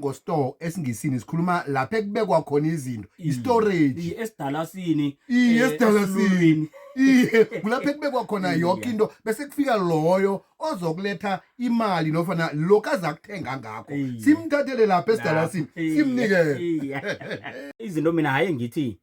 ngostore esingisini sikhuluma lapha ekubekwa khona izinto i-storage esidalasini esidalasini kulapha ekubekwa khona yonke into bese kufika loyo ozokuletha imali nofana lokho azakuthenga ngakho simthathele lapha esidalasini simnikele izinto mina haye ngithi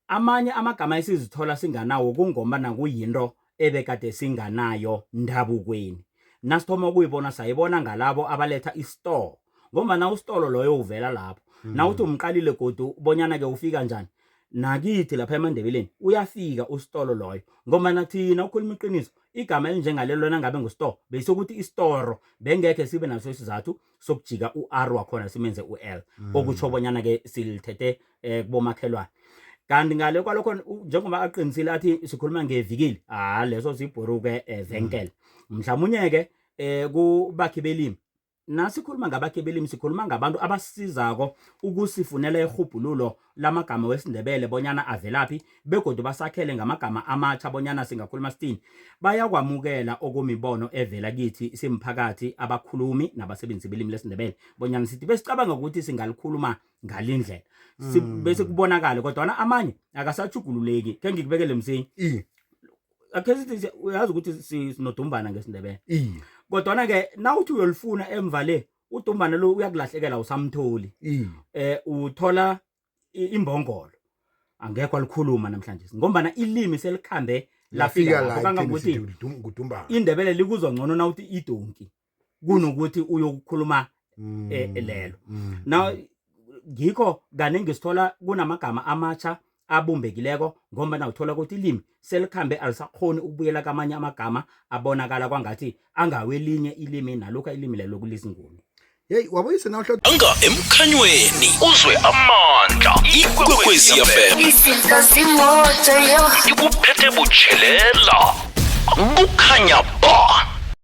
amanye amagama esizithola singanawo kungoma nakuyinto ebekade singanayo ndabukweni nasithoma ukuyibona sayibona ngalabo abaletha istore ngoba na ustolo loyo uvela lapho na uthi umqalile godu bonyana ke ufika njani nakithi lapha eMandebeleni uyafika ustolo loyo ngoba nathina ukhuluma iqiniso igama elinjengalelo nangabe ngustore bese ukuthi istoro bengeke sibe naso isizathu sokujika uR wakhona simenze uL okutsho bonyana ke silithethe kubomakhelwane kanti ngale kwalokho njengoba aqinisile athi sikhuluma ngevikili leso sibhuruke venkele mhlawumnye ke kubakhi belimi nasikhuluma ngabakhi belimi sikhuluma ngabantu abasizako ukusifunela ihubhululo lamagama wesindebele bonyana avelaphi begodu basakhele ngamagama amatsha bonyana singakhuluma sithini bayakwamukela okumibono evela kithi simphakathi abakhulumi nabasebenzi belimi lesindebele bonyana sithi besicabanga ukuthi singalikhuluma ngalindlela bese kubonakala kodwa amanye akasajugululeki ke ngikubekele msinyi akhezithi uyazi ukuthi sinodumbana ngesindebele kodwa ke nawuthi uyolifuna emva le udumbana lo uyakulahlekela usamtholi uthola imbongolo angekho alikhuluma namhlanje ngombana ilimi selikhambe lafika lapho kangangokuthi indebele likuzwa ngcono nawuthi idonki kunokuthi uyokukhuluma lelo now ngikho kanenge sithola kunamagama amatsha abumbekileko ngoba na uthola ukuthi ilimi selikhambe alisakhoni ukubuyela kamanye amagama abonakala kwangathi angawelinye ilimi nalokho ilimi lelo kulisinguni hey waboyise nawuhlo anga emkhanyweni uzwe amandla ikwekwezi FM izinto zimoto yo ikuphethe butshelela bukhanya ba